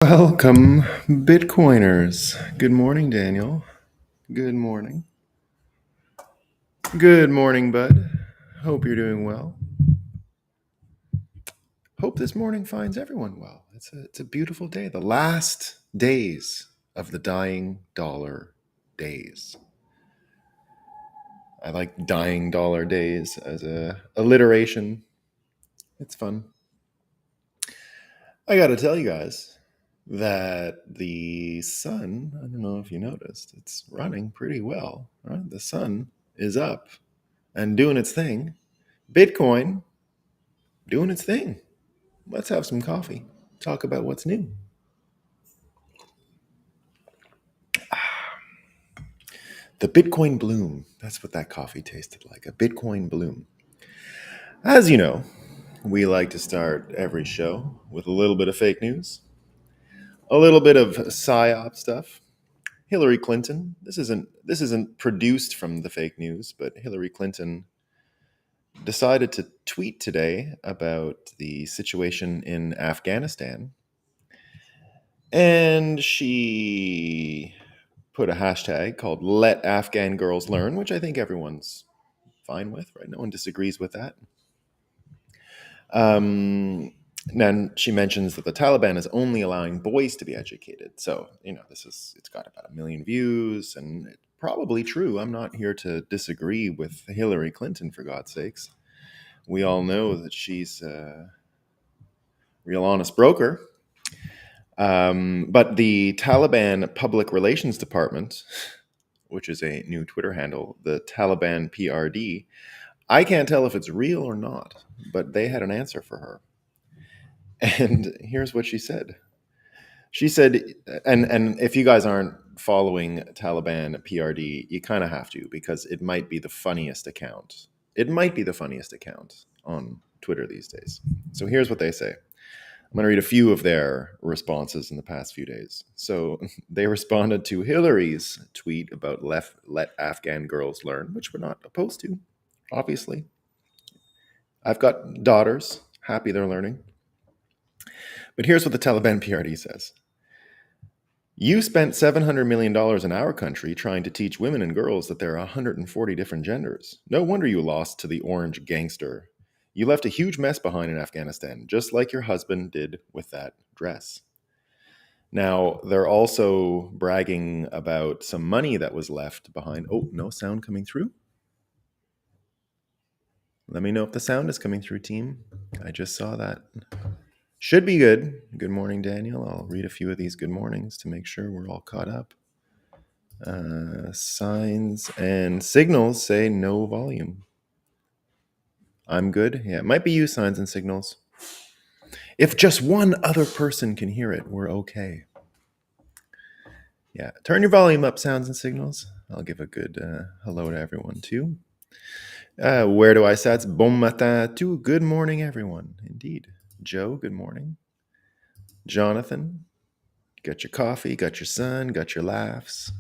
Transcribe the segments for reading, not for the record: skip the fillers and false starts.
Welcome, Bitcoiners. Good morning, Daniel. Good morning. Good morning, bud. Hope you're doing well. Hope this morning finds everyone well. It's a beautiful day. The last days of the dying dollar days. I like dying dollar days as a alliteration. It's fun. I got to tell you guys that the sun, I don't know if you noticed, it's running pretty well, right? The sun is up and doing its thing. Bitcoin doing its thing. Let's have some coffee. Talk about what's new. The Bitcoin bloom. That's what that coffee tasted like. A Bitcoin bloom. As you know, we like to start every show with a little bit of fake news, a little bit of psyop stuff. Hillary Clinton. This isn't produced from the fake news, but Hillary Clinton decided to tweet today about the situation in Afghanistan. And she put a hashtag called Let Afghan Girls Learn, which I think everyone's fine with, right? No one disagrees with that. And then she mentions that the Taliban is only allowing boys to be educated. So, it's got about 1 million views, and it's probably true. I'm not here to disagree with Hillary Clinton, for God's sakes. We all know that she's a real honest broker. But the Taliban Public Relations Department, which is a new Twitter handle, the Taliban PRD, I can't tell if it's real or not, but they had an answer for her. And here's what she said. She said, and if you guys aren't following Taliban PRD, you kind of have to, because it might be the funniest account. It might be the funniest account on Twitter these days. So here's what they say. I'm going to read a few of their responses in the past few days. So they responded to Hillary's tweet about let Afghan girls learn, which we're not opposed to, obviously. I've got daughters. Happy they're learning. But here's what the Taliban PRD says. You spent $700 million in our country trying to teach women and girls that there are 140 different genders. No wonder you lost to the orange gangster. You left a huge mess behind in Afghanistan, just like your husband did with that dress. Now, they're also bragging about some money that was left behind. Oh, no sound coming through? Let me know if the sound is coming through, team. I just saw that. Should be good. Good morning, Daniel. I'll read a few of these good mornings to make sure we're all caught up. Signs and signals say no volume. I'm good. Yeah, it might be you, signs and signals. If just one other person can hear it, we're okay. Yeah, turn your volume up, sounds and signals. I'll give a good hello to everyone, too. Where do I sats? Bon matin, too. Good morning, everyone. Indeed. Joe, good morning. Jonathan, got your coffee, got your sun, got your laughs.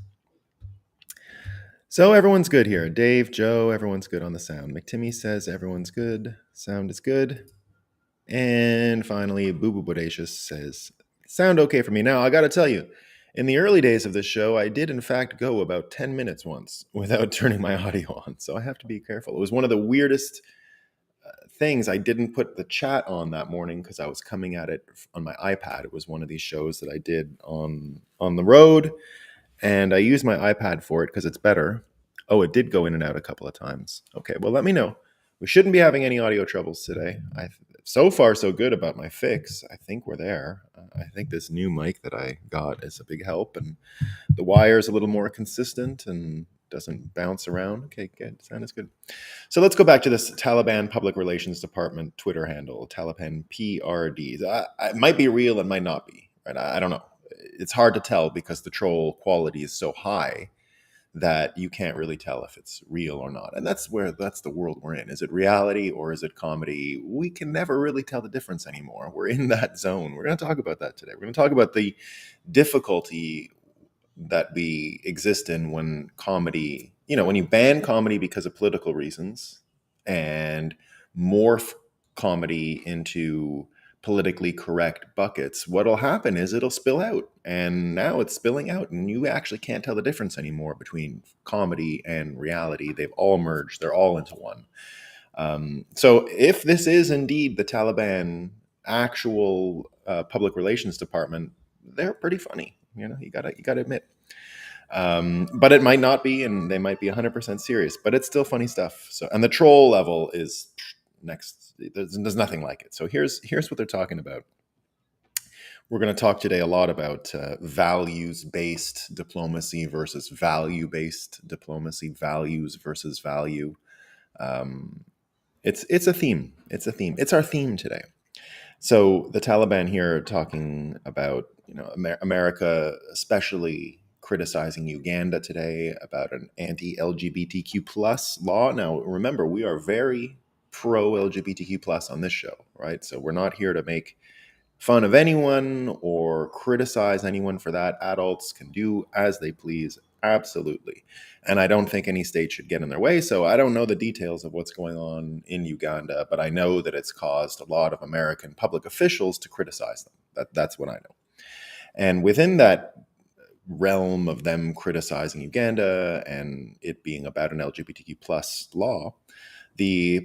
So everyone's good here. Dave, Joe, everyone's good on the sound. McTimmy says everyone's good. Sound is good. And finally, Boo Boo Bodacious says, sound okay for me. Now, I got to tell you, in the early days of this show, I did in fact go about 10 minutes once without turning my audio on. So I have to be careful. It was one of the weirdest things. I didn't put the chat on that morning because I was coming at it on my iPad. It was one of these shows that I did on the road. And I used my iPad for it because it's better. Oh, it did go in and out a couple of times. Okay, well, let me know. We shouldn't be having any audio troubles today. So far, so good about my fix. I think we're there. I think this new mic that I got is a big help, and the wire is a little more consistent and doesn't bounce around. Okay, good. Sound is good. So let's go back to this Taliban Public Relations Department Twitter handle, Taliban PRD. It might be real, it might not be. Right? I don't know. It's hard to tell because the troll quality is so high that you can't really tell if it's real or not. And that's the world we're in. Is it reality or is it comedy? We can never really tell the difference anymore. We're in that zone. We're going to talk about that today. We're going to talk about the difficulty that we exist in when comedy, when you ban comedy because of political reasons and morph comedy into politically correct buckets, what'll happen is it'll spill out. And now it's spilling out, and you actually can't tell the difference anymore between comedy and reality. They've all merged, they're all into one. So if this is indeed the Taliban actual public relations department, they're pretty funny. You gotta admit. But it might not be, and they might be 100% serious. But it's still funny stuff. So, and the troll level is next. There's nothing like it. So here's what they're talking about. We're going to talk today a lot about values-based diplomacy versus value-based diplomacy. Values versus value. It's a theme. It's a theme. It's our theme today. So the Taliban here are talking about America, especially criticizing Uganda today about an anti-LGBTQ plus law. Now remember, we are very pro LGBTQ plus on this show, right? So we're not here to make fun of anyone or criticize anyone for that. Adults can do as they please. Absolutely. And I don't think any state should get in their way. So I don't know the details of what's going on in Uganda, but I know that it's caused a lot of American public officials to criticize them. That's what I know. And within that realm of them criticizing Uganda and it being about an LGBTQ plus law, the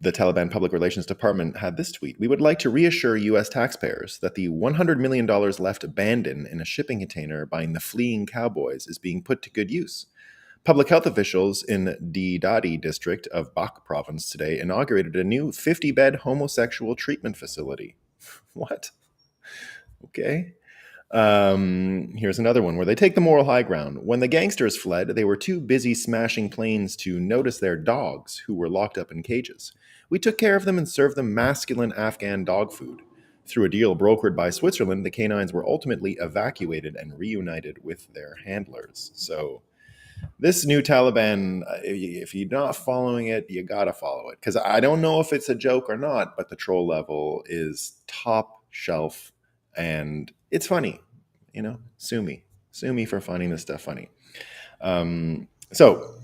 Taliban Public Relations Department had this tweet. We would like to reassure U.S. taxpayers that the $100 million left abandoned in a shipping container by the fleeing cowboys is being put to good use. Public health officials in Daze district of Bak province today inaugurated a new 50-bed homosexual treatment facility. What? Okay. Here's another one where they take the moral high ground. When the gangsters fled, they were too busy smashing planes to notice their dogs, who were locked up in cages. We took care of them and served them masculine Afghan dog food. Through a deal brokered by Switzerland, the canines were ultimately evacuated and reunited with their handlers. So this new Taliban, if you're not following it, you gotta follow it. Because I don't know if it's a joke or not, but the troll level is top shelf and it's funny. Sue me for finding this stuff funny. So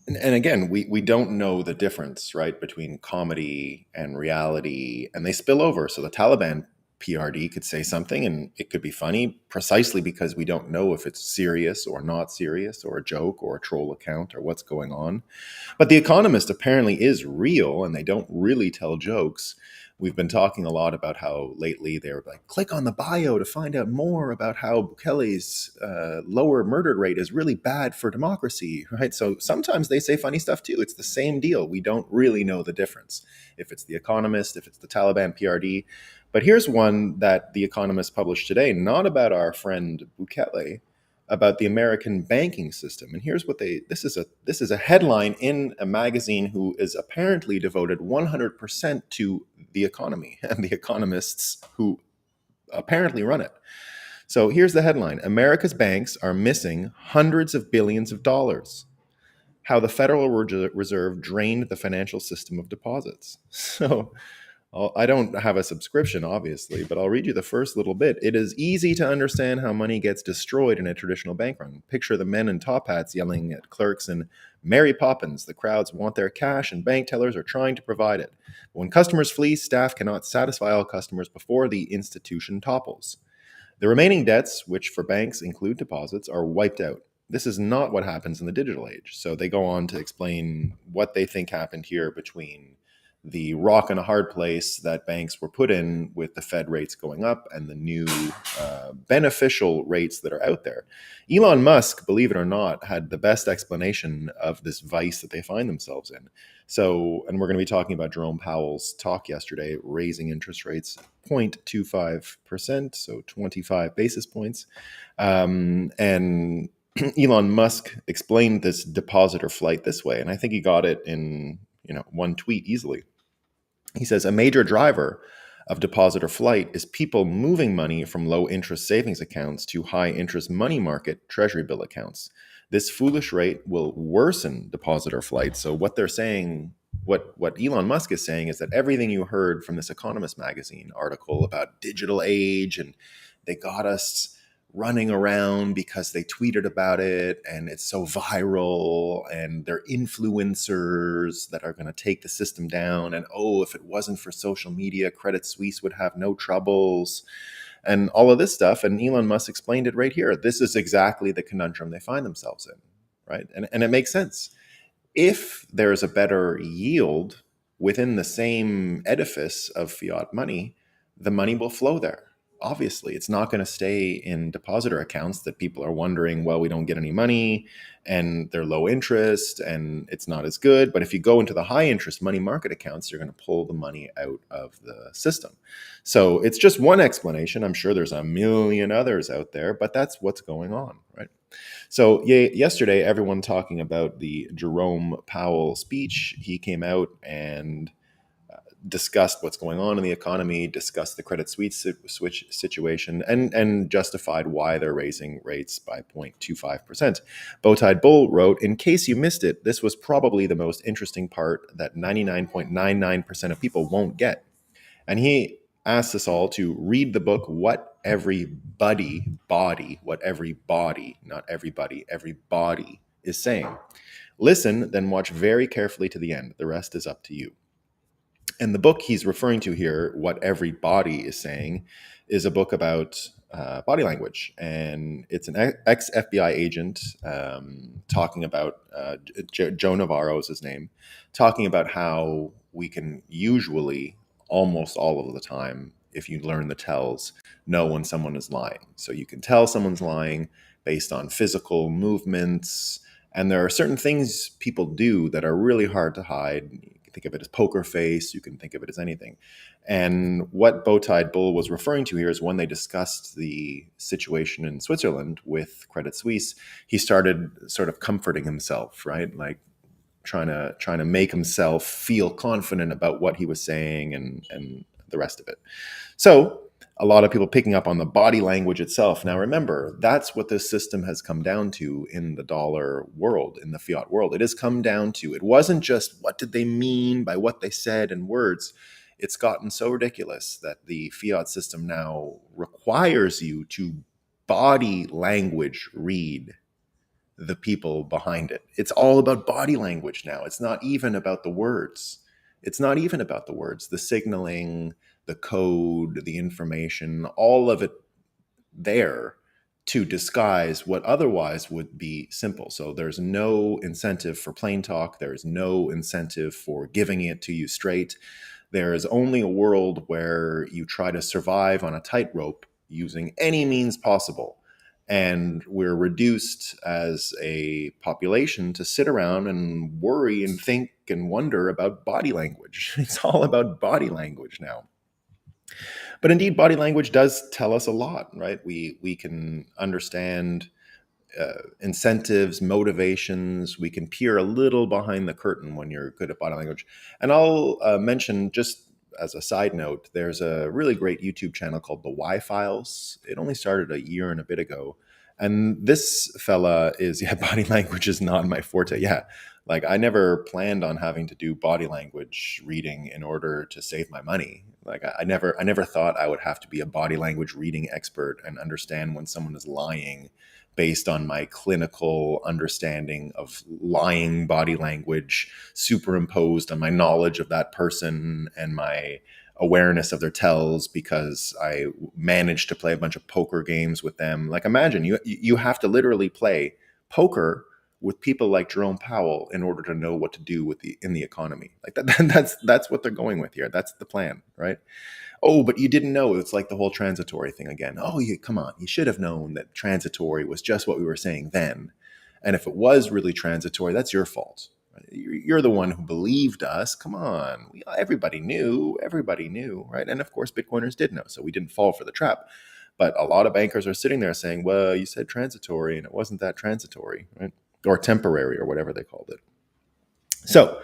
and again, we don't know the difference, right, between comedy and reality, and they spill over. So the Taliban PRD could say something and it could be funny precisely because we don't know if it's serious or not serious or a joke or a troll account or what's going on. But The Economist apparently is real and they don't really tell jokes. We've been talking a lot about how lately they were like, click on the bio to find out more about how Bukele's lower murder rate is really bad for democracy, right? So sometimes they say funny stuff too. It's the same deal. We don't really know the difference. If it's The Economist, if it's the Taliban PRD. But here's one that The Economist published today, not about our friend Bukele, about the American banking system. And here's what this is a headline in a magazine who is apparently devoted 100% to the economy and the economists who apparently run it. So here's the headline. America's banks are missing hundreds of billions of dollars. How the Federal Reserve drained the financial system of deposits. So I don't have a subscription, obviously, but I'll read you the first little bit. It is easy to understand how money gets destroyed in a traditional bank run. Picture the men in top hats yelling at clerks and Mary Poppins. The crowds want their cash and bank tellers are trying to provide it. When customers flee, staff cannot satisfy all customers before the institution topples. The remaining debts, which for banks include deposits, are wiped out. This is not what happens in the digital age. So they go on to explain what they think happened here between the rock and a hard place that banks were put in with the Fed rates going up and the new beneficial rates that are out there. Elon Musk, believe it or not, had the best explanation of this vice that they find themselves in. So, and we're going to be talking about Jerome Powell's talk yesterday, raising interest rates 0.25%, so 25 basis points. And Elon Musk explained this depositor flight this way, and I think he got it in one tweet easily. He says a major driver of depositor flight is people moving money from low interest savings accounts to high interest money market treasury bill accounts. This foolish rate will worsen depositor flight. So what they're saying, what Elon Musk is saying is that everything you heard from this Economist magazine article about digital age and they got us running around because they tweeted about it and it's so viral and they're influencers that are going to take the system down. And oh, if it wasn't for social media, Credit Suisse would have no troubles and all of this stuff. And Elon Musk explained it right here. This is exactly the conundrum they find themselves in, right? And it makes sense. If there's a better yield within the same edifice of fiat money, the money will flow there. Obviously, it's not going to stay in depositor accounts that people are wondering, well, we don't get any money and they're low interest and it's not as good. But if you go into the high interest money market accounts, you're going to pull the money out of the system. So it's just one explanation. I'm sure there's a million others out there, but that's what's going on, right? So yesterday, everyone talking about the Jerome Powell speech. He came out and discussed what's going on in the economy, discussed the Credit Suisse situation, and justified why they're raising rates by 0.25%. Bowtied Bull wrote, in case you missed it, this was probably the most interesting part that 99.99% of people won't get. And he asked us all to read the book, What Everybody, not everybody, everybody is saying. Listen, then watch very carefully to the end. The rest is up to you. And the book he's referring to here, What Everybody is Saying, is a book about body language. And it's an ex-FBI agent talking about, Joe Navarro is his name, talking about how we can usually, almost all of the time, if you learn the tells, know when someone is lying. So you can tell someone's lying based on physical movements. And there are certain things people do that are really hard to hide. You can think of it as poker face. You can think of it as anything. And what Bowtied Bull was referring to here is when they discussed the situation in Switzerland with Credit Suisse, he started sort of comforting himself, right? Like trying to make himself feel confident about what he was saying and the rest of it. So a lot of people picking up on the body language itself. Now, remember, that's what this system has come down to in the dollar world, in the fiat world. It has come down to, it wasn't just what did they mean by what they said in words. It's gotten so ridiculous that the fiat system now requires you to body language read the people behind it. It's all about body language now. It's not even about the words. It's not even about the words, the signaling, the code, the information, all of it there to disguise what otherwise would be simple. So there's no incentive for plain talk. There's no incentive for giving it to you straight. There is only a world where you try to survive on a tightrope using any means possible. And we're reduced as a population to sit around and worry and think and wonder about body language. It's all about body language now. But indeed, body language does tell us a lot, right? We can understand incentives, motivations. We can peer a little behind the curtain when you're good at body language. And I'll mention, just as a side note, there's a really great YouTube channel called The Y Files. It only started a year and a bit ago. And this fella is, yeah, body language is not my forte. Yeah, like I never planned on having to do body language reading in order to save my money. Like I never thought I would have to be a body language reading expert and understand when someone is lying based on my clinical understanding of lying body language superimposed on my knowledge of that person and my awareness of their tells because I managed to play a bunch of poker games with them. Like imagine you have to literally play poker with people like Jerome Powell in order to know what to do in the economy. Like that's what they're going with here. That's the plan, right? Oh, but you didn't know. It's like the whole transitory thing again. Oh, come on. You should have known that transitory was just what we were saying then. And if it was really transitory, that's your fault. You're the one who believed us. Come on. Everybody knew, right? And of course, Bitcoiners did know, so we didn't fall for the trap. But a lot of bankers are sitting there saying, well, you said transitory, and it wasn't that transitory, right? Or temporary, or whatever they called it. So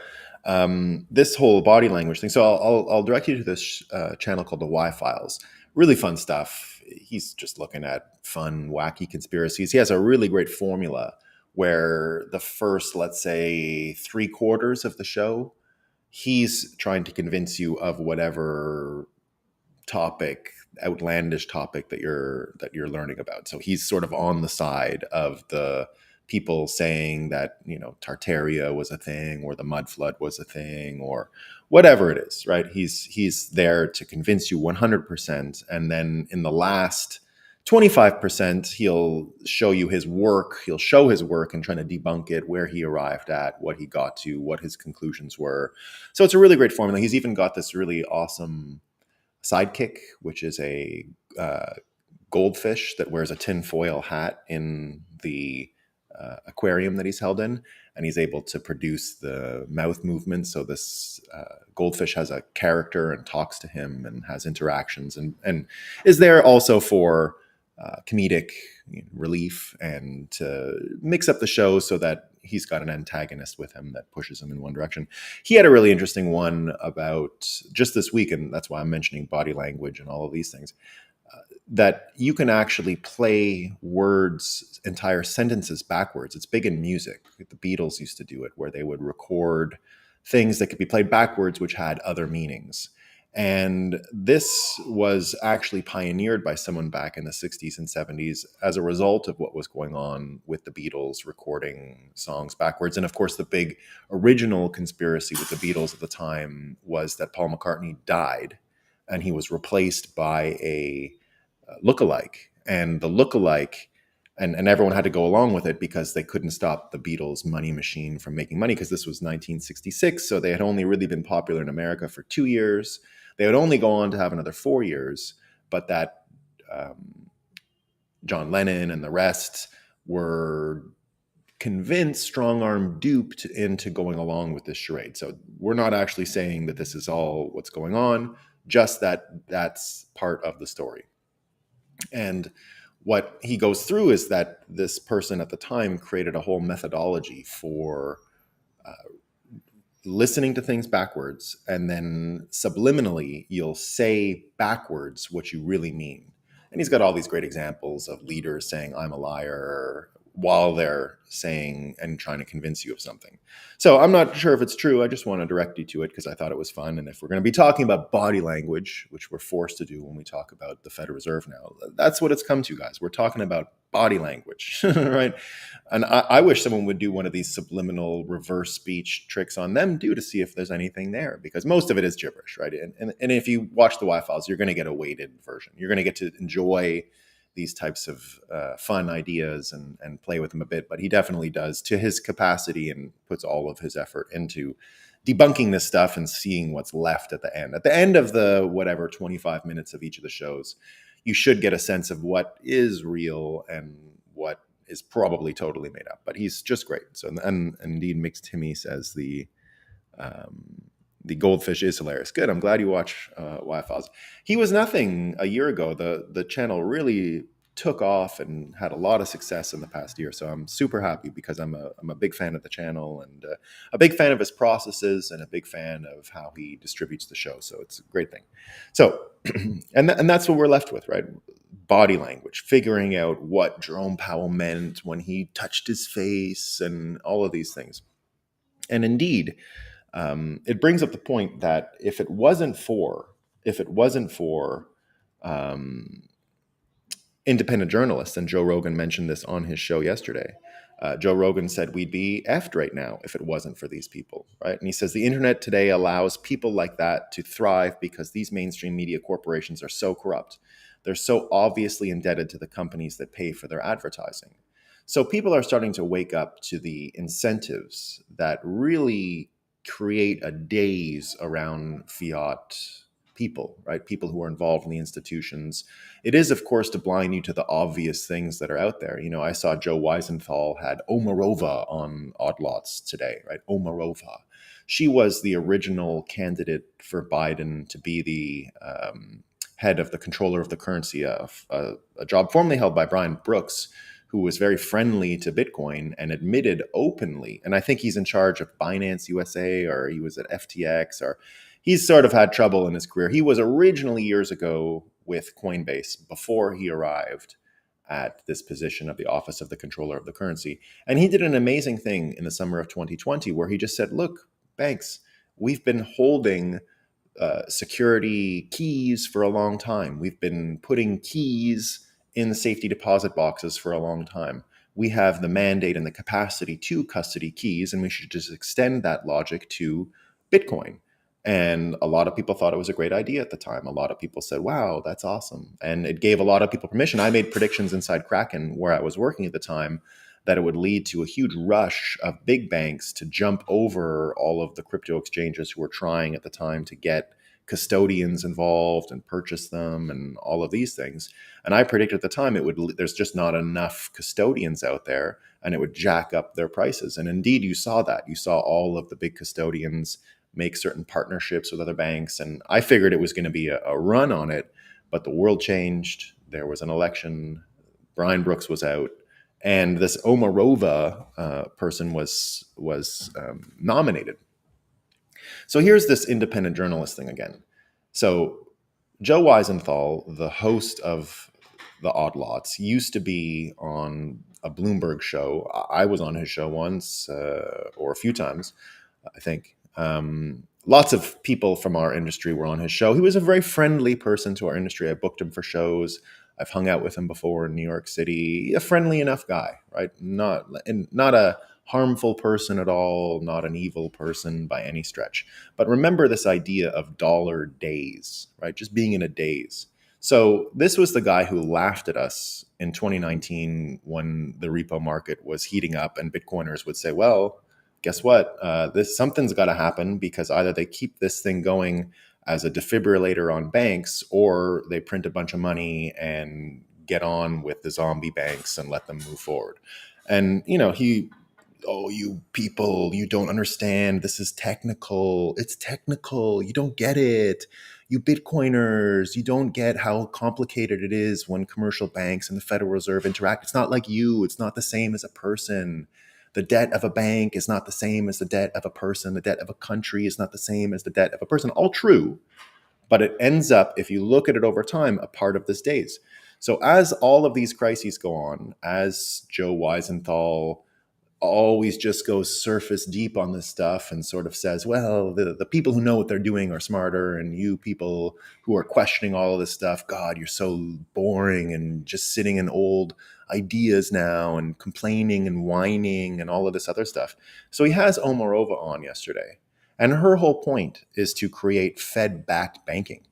this whole body language thing. So I'll direct you to this channel called the Y Files. Really fun stuff. He's just looking at fun, wacky conspiracies. He has a really great formula where the first, let's say, 3/4 of the show, he's trying to convince you of whatever topic, outlandish topic that you're learning about. So he's sort of on the side of the people saying that, Tartaria was a thing, or the mud flood was a thing, or whatever it is, right? He's there to convince you 100%, and then in the last 25%, he'll show you his work. He'll show his work and trying to debunk it, where he arrived at, what he got to, what his conclusions were. So it's a really great formula. He's even got this really awesome sidekick, which is a goldfish that wears a tinfoil hat in the aquarium that he's held in, and he's able to produce the mouth movements. So this goldfish has a character and talks to him and has interactions, and is there also for comedic relief and to mix up the show so that he's got an antagonist with him that pushes him in one direction. He had a really interesting one about just this week, and that's why I'm mentioning body language and all of these things, that you can actually play words, entire sentences backwards. It's big in music. The Beatles used to do it, where they would record things that could be played backwards, which had other meanings. And this was actually pioneered by someone back in the 60s and 70s as a result of what was going on with the Beatles recording songs backwards. And of course, the big original conspiracy with the Beatles at the time was that Paul McCartney died and he was replaced by a lookalike. And the lookalike, and everyone had to go along with it because they couldn't stop the Beatles' money machine from making money, because this was 1966. So they had only really been popular in America for 2 years. They would only go on to have another 4 years, but that John Lennon and the rest were convinced, strong-arm duped into going along with this charade. So we're not actually saying that this is all what's going on, just that that's part of the story. And what he goes through is that this person at the time created a whole methodology for listening to things backwards, and then subliminally you'll say backwards what you really mean. And he's got all these great examples of leaders saying, "I'm a liar," while they're saying and trying to convince you of something. So I'm not sure if it's true. I just want to direct you to it because I thought it was fun. And if we're going to be talking about body language, which we're forced to do when we talk about the Federal Reserve now, that's what it's come to, guys. We're talking about body language, right? And I wish someone would do one of these subliminal reverse speech tricks on them to see if there's anything there, because most of it is gibberish, right? And if you watch the Y-Files, you're going to get a weighted version. You're going to get to enjoy these types of fun ideas and play with them a bit. But he definitely does to his capacity and puts all of his effort into debunking this stuff and seeing what's left at the end. At the end of the 25 minutes of each of the shows, you should get a sense of what is real and what is probably totally made up. But he's just great. So, and indeed, Mixed Timmy says the goldfish is hilarious. Good. I'm glad you watch Y-Files. He was nothing a year ago. The channel really took off and had a lot of success in the past year. So I'm super happy because I'm a big fan of the channel and a big fan of his processes and a big fan of how he distributes the show. So it's a great thing. So, and that's what we're left with, right? Body language, figuring out what Jerome Powell meant when he touched his face and all of these things. And indeed, it brings up the point that if it wasn't for independent journalists, and Joe Rogan mentioned this on his show yesterday. Joe Rogan said we'd be effed right now if it wasn't for these people, right? And he says the internet today allows people like that to thrive because these mainstream media corporations are so corrupt. They're so obviously indebted to the companies that pay for their advertising. So people are starting to wake up to the incentives that really create a daze around fiat people, right? People who are involved in the institutions. It is, of course, to blind you to the obvious things that are out there. You know, I saw Joe Weisenthal had Omarova on Odd Lots today, right? Omarova. She was the original candidate for Biden to be the head of the controller of the currency, a job formerly held by Brian Brooks, who was very friendly to Bitcoin and admitted openly, and I think he's in charge of Binance USA, or he was at FTX, or he's sort of had trouble in his career. He was originally years ago with Coinbase before he arrived at this position of the office of the controller of the currency. And he did an amazing thing in the summer of 2020 where he just said, look, banks, we've been holding security keys for a long time. We've been putting keys in the safety deposit boxes for a long time. We have the mandate and the capacity to custody keys, and we should just extend that logic to Bitcoin. And a lot of people thought it was a great idea at the time. A lot of people said, wow, that's awesome. And it gave a lot of people permission. I made predictions inside Kraken, where I was working at the time, that it would lead to a huge rush of big banks to jump over all of the crypto exchanges who were trying at the time to get custodians involved and purchase them and all of these things. And I predicted at the time there's just not enough custodians out there, and it would jack up their prices. And indeed, you saw that. You saw all of the big custodians make certain partnerships with other banks. And I figured it was going to be a run on it, but the world changed. There was an election. Brian Brooks was out, and this Omarova person was nominated. So here's this independent journalist thing again. So Joe Weisenthal, the host of the Odd Lots, used to be on a Bloomberg show. I was on his show once or a few times, I think. Lots of people from our industry were on his show. He was a very friendly person to our industry. I booked him for shows. I've hung out with him before in New York City. A friendly enough not a harmful person at all, not an evil person by any stretch. But remember this idea of dollar daze, right? Just being in a daze. So this was the guy who laughed at us in 2019 when the repo market was heating up, and Bitcoiners would say, well, guess what? Something's got to happen, because either they keep this thing going as a defibrillator on banks, or they print a bunch of money and get on with the zombie banks and let them move forward. And, you people, you don't understand. This is technical. It's technical. You don't get it. You Bitcoiners, you don't get how complicated it is when commercial banks and the Federal Reserve interact. It's not like you. It's not the same as a person. The debt of a bank is not the same as the debt of a person. The debt of a country is not the same as the debt of a person. All true, but it ends up, if you look at it over time, a part of this days. So as all of these crises go on, as Joe Weisenthal always just goes surface deep on this stuff and sort of says, well, the people who know what they're doing are smarter, and you people who are questioning all of this stuff, God, you're so boring and just sitting in old ideas now and complaining and whining and all of this other stuff. So he has Omarova on yesterday, and her whole point is to create Fed-backed banking,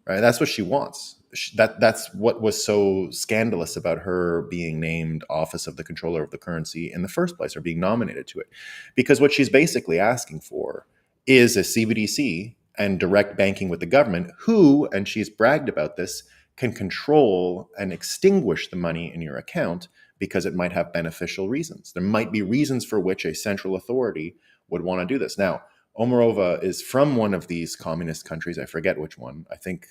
right? That's what she wants. That's what was so scandalous about her being named Office of the Controller of the Currency in the first place, or being nominated to it. Because what she's basically asking for is a CBDC and direct banking with the government, who, and she's bragged about this, can control and extinguish the money in your account because it might have beneficial reasons. There might be reasons for which a central authority would want to do this. Now, Omarova is from one of these communist countries. I forget which one. I think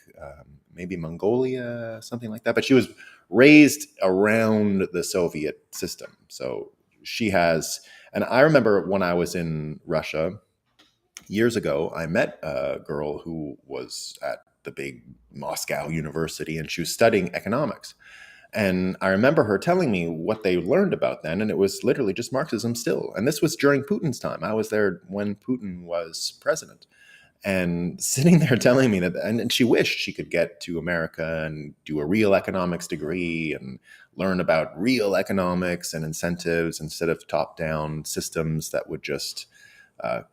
maybe Mongolia, something like that. But she was raised around the Soviet system. So she has, and I remember when I was in Russia years ago, I met a girl who was at the big Moscow university, and she was studying economics. And I remember her telling me what they learned about then, and it was literally just Marxism still. And this was during Putin's time. I was there when Putin was president. And sitting there telling me that, and she wished she could get to America and do a real economics degree and learn about real economics and incentives instead of top-down systems that would just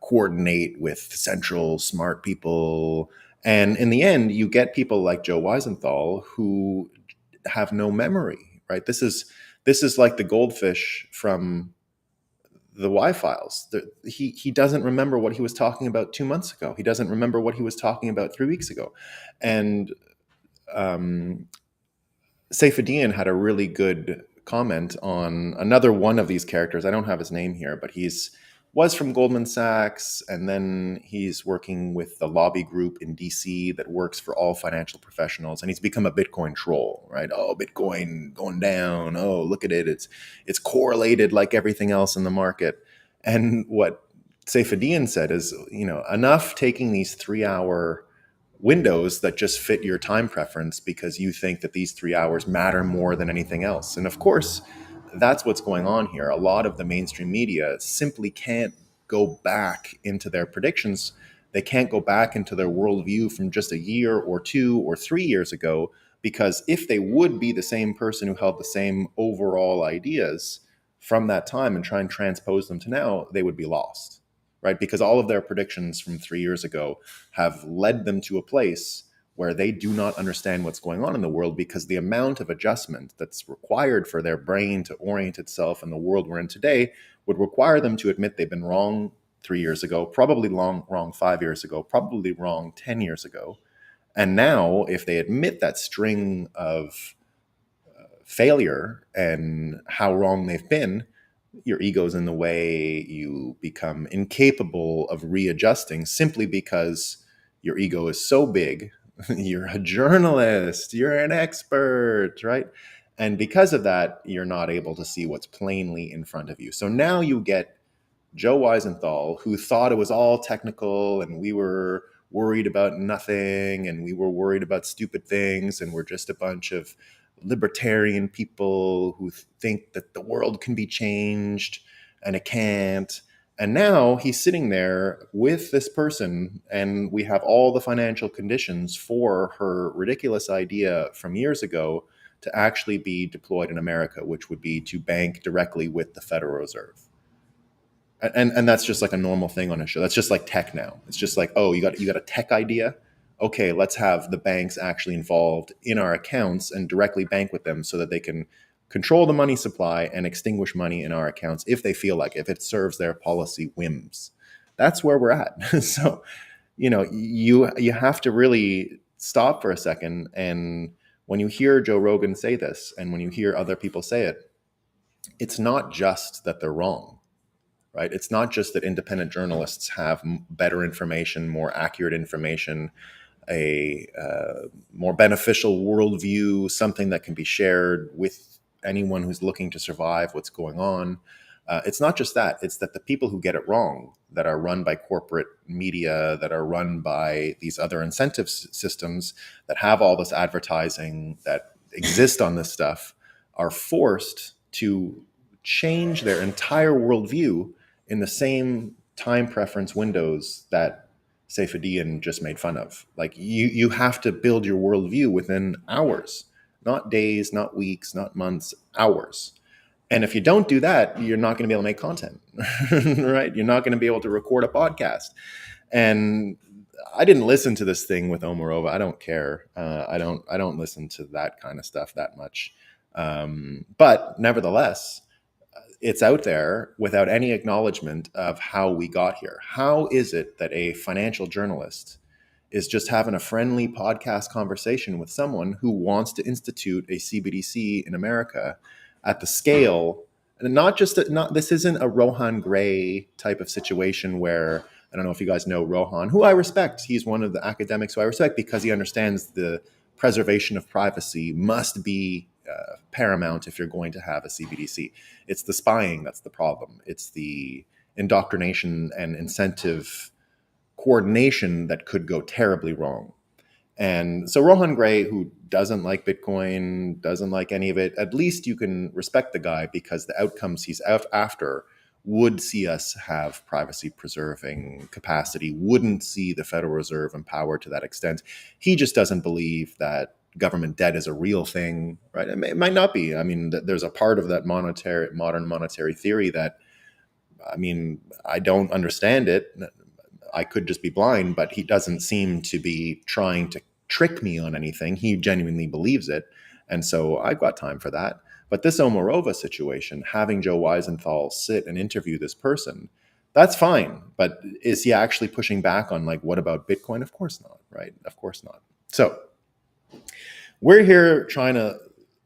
coordinate with central smart people. And in the end, you get people like Joe Weisenthal who have no memory, right? This is like the goldfish from the Y files. He doesn't remember what he was talking about 2 months ago. He doesn't remember what he was talking about 3 weeks ago. And Saifedean had a really good comment on another one of these characters. I don't have his name here, but was from Goldman Sachs, and then he's working with the lobby group in DC that works for all financial professionals, and he's become a Bitcoin troll, right? Oh, Bitcoin going down. Oh, look at it. It's correlated like everything else in the market. And what Saifedean said is, enough taking these 3-hour windows that just fit your time preference because you think that these 3 hours matter more than anything else. And of course, that's what's going on here. A lot of the mainstream media simply can't go back into their predictions They can't go back into their worldview from just a year or 2 or 3 years ago, because if they would be the same person who held the same overall ideas from that time and try and transpose them to now, they would be lost, right? Because all of their predictions from 3 years ago have led them to a place where they do not understand what's going on in the world, because the amount of adjustment that's required for their brain to orient itself in the world we're in today would require them to admit they've been wrong 3 years ago, probably wrong 5 years ago, probably wrong 10 years ago. And now, if they admit that string of failure and how wrong they've been, your ego's in the way, you become incapable of readjusting simply because your ego is so big. You're a journalist, you're an expert, right? And because of that, you're not able to see what's plainly in front of you. So now you get Joe Weisenthal, who thought it was all technical and we were worried about nothing and we were worried about stupid things and we're just a bunch of libertarian people who think that the world can be changed and it can't. And now he's sitting there with this person, and we have all the financial conditions for her ridiculous idea from years ago to actually be deployed in America, which would be to bank directly with the Federal Reserve. And that's just like a normal thing on a show. That's just like tech now. It's just like, oh, you got a tech idea. Okay, let's have the banks actually involved in our accounts and directly bank with them so that they can control the money supply and extinguish money in our accounts if they feel like, if it serves their policy whims. That's where we're at. So, you have to really stop for a second. And when you hear Joe Rogan say this, and when you hear other people say it, it's not just that they're wrong, right? It's not just that independent journalists have better information, more accurate information, a more beneficial worldview, something that can be shared with anyone who's looking to survive what's going on. It's not just that. It's that the people who get it wrong, that are run by corporate media, that are run by these other incentive systems, that have all this advertising that exist on this stuff, are forced to change their entire worldview in the same time preference windows that Seyfedian just made fun of. Like you have to build your worldview within hours, not days, not weeks, not months, hours. And if you don't do that, you're not going to be able to make content, right? You're not going to be able to record a podcast. And I didn't listen to this thing with Omarova. I don't care. I don't listen to that kind of stuff that much. But nevertheless, it's out there without any acknowledgement of how we got here. How is it that a financial journalist is just having a friendly podcast conversation with someone who wants to institute a CBDC in America at the scale, and not just this isn't a Rohan Gray type of situation where, I don't know if you guys know Rohan, who I respect. He's one of the academics who I respect because he understands the preservation of privacy must be paramount if you're going to have a CBDC. It's the spying that's the problem. It's the indoctrination and incentive coordination that could go terribly wrong. And so Rohan Gray, who doesn't like Bitcoin, doesn't like any of it, at least you can respect the guy because the outcomes he's after would see us have privacy preserving capacity, wouldn't see the Federal Reserve empowered to that extent. He just doesn't believe that government debt is a real thing, right? It might not be. I mean, there's a part of that modern monetary theory that, I mean, I don't understand it. I could just be blind, but he doesn't seem to be trying to trick me on anything. He genuinely believes it. And so I've got time for that. But this Omarova situation, having Joe Weisenthal sit and interview this person, that's fine. But is he actually pushing back on, like, what about Bitcoin? Of course not, right? Of course not. So we're here trying to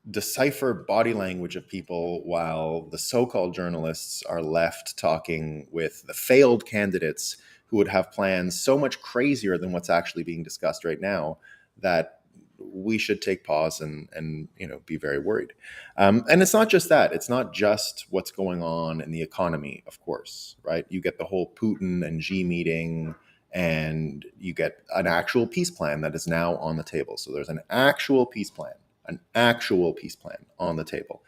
decipher body language of people while the so-called journalists are left talking with the failed candidates who would have plans so much crazier than what's actually being discussed right now that we should take pause and be very worried. And it's not just that. It's not just what's going on in the economy, of course, right? You get the whole Putin and Xi meeting, and you get an actual peace plan that is now on the table. So there's an actual peace plan on the table.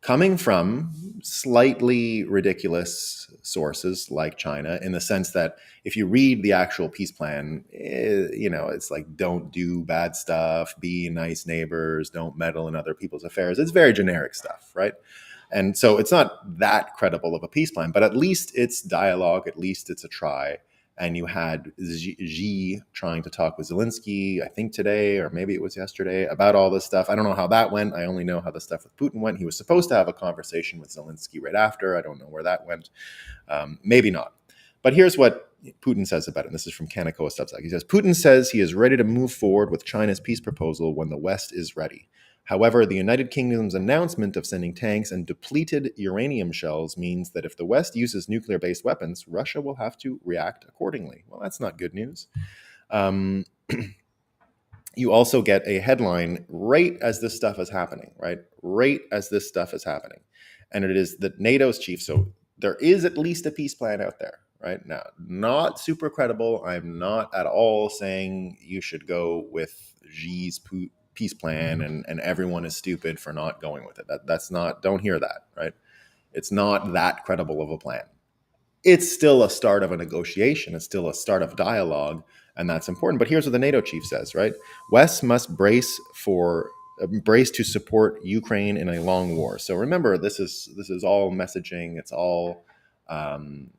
coming from slightly ridiculous sources like China, in the sense that if you read the actual peace plan, it's like, don't do bad stuff, be nice neighbors, don't meddle in other people's affairs. It's very generic stuff, right? And so it's not that credible of a peace plan, but at least it's dialogue, at least it's a try. And you had Xi trying to talk with Zelensky, I think today, or maybe it was yesterday, about all this stuff. I don't know how that went. I only know how the stuff with Putin went. He was supposed to have a conversation with Zelensky right after. I don't know where that went. Maybe not. But here's what Putin says about it. And this is from Kaneko Substack. He says, Putin says he is ready to move forward with China's peace proposal when the West is ready. However, the United Kingdom's announcement of sending tanks and depleted uranium shells means that if the West uses nuclear-based weapons, Russia will have to react accordingly. Well, that's not good news. You also get a headline right as this stuff is happening, right? Right as this stuff is happening. And it is that NATO's chief. So there is at least a peace plan out there, right? Now, not super credible. I'm not at all saying you should go with Xi's peace plan and everyone is stupid for not going with it. That's not, don't hear that, right? It's not that credible of a plan. It's still a start of a negotiation. It's still a start of dialogue, and that's important. But here's what the NATO chief says, right? West must brace to support Ukraine in a long war. So remember, this is all messaging. It's all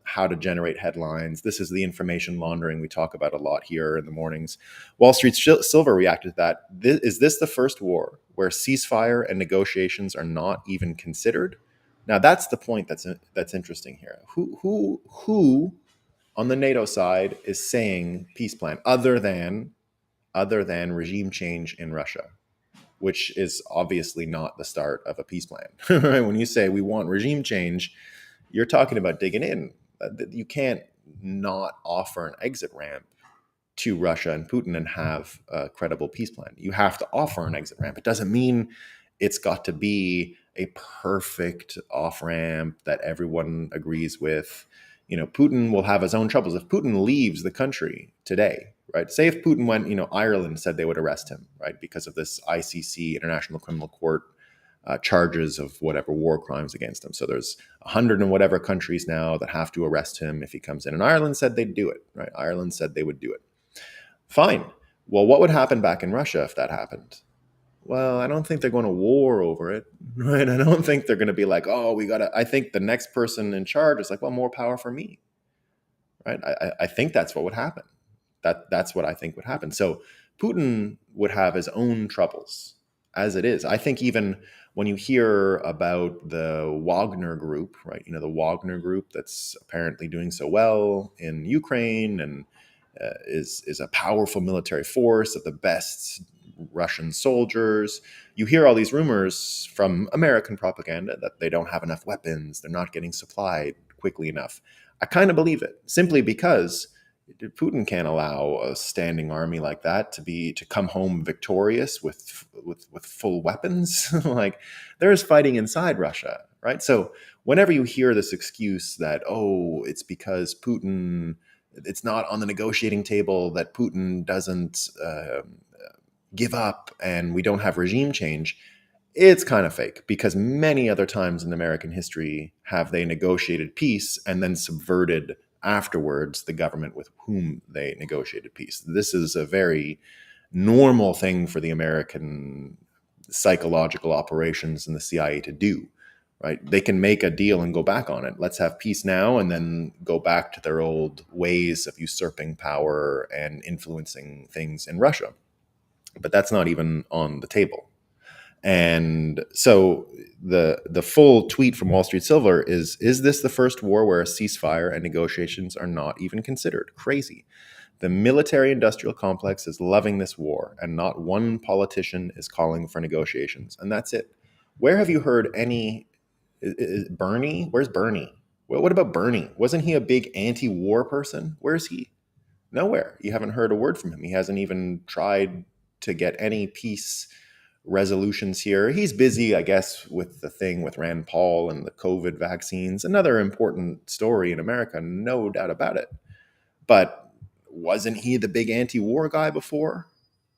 how to generate headlines. This is the information laundering we talk about a lot here in the mornings. Wall Street Silver reacted to that. Is this the first war where ceasefire and negotiations are not even considered? Now that's the point that's interesting here. Who on the NATO side is saying peace plan other than regime change in Russia, which is obviously not the start of a peace plan. Right? When you say we want regime change, you're talking about digging in. You can't not offer an exit ramp to Russia and Putin and have a credible peace plan. You have to offer an exit ramp. It doesn't mean it's got to be a perfect off ramp that everyone agrees with. Putin will have his own troubles. If Putin leaves the country today, right? Say if Putin went, Ireland said they would arrest him, right? Because of this ICC, International Criminal Court, charges of whatever war crimes against him. So there's 100 and whatever countries now that have to arrest him if he comes in. And Ireland said they'd do it, right? Ireland said they would do it. Fine. Well, what would happen back in Russia if that happened? Well, I don't think they're going to war over it, right? I don't think they're going to be like, oh, I think the next person in charge is like, well, more power for me, right? I think that's what would happen. That's what I think would happen. So Putin would have his own troubles as it is. I think even when you hear about the Wagner group, right? The Wagner group that's apparently doing so well in Ukraine and is a powerful military force of the best Russian soldiers. You hear all these rumors from American propaganda that they don't have enough weapons, they're not getting supplied quickly enough. I kind of believe it, simply because Putin can't allow a standing army like that to come home victorious with full weapons. Like, there's fighting inside Russia, right? So whenever you hear this excuse that, oh, it's because Putin, it's not on the negotiating table, that Putin doesn't give up and we don't have regime change, it's kind of fake, because many other times in American history have they negotiated peace and then subverted afterwards the government with whom they negotiated peace. This is a very normal thing for the American psychological operations and the CIA to do, right? They can make a deal and go back on it. Let's have peace now and then go back to their old ways of usurping power and influencing things in Russia. But that's not even on the table. And so the full tweet from Wall Street Silver is this the first war where a ceasefire and negotiations are not even considered? Crazy. The military-industrial complex is loving this war, and not one politician is calling for negotiations. And that's it. Where have you heard any... Bernie? Where's Bernie? What about Bernie? Wasn't he a big anti-war person? Where's he? Nowhere. You haven't heard a word from him. He hasn't even tried to get any peace resolutions here. He's busy, I guess, with the thing with Rand Paul and the COVID vaccines. Another important story in America, no doubt about it. But wasn't he the big anti-war guy before?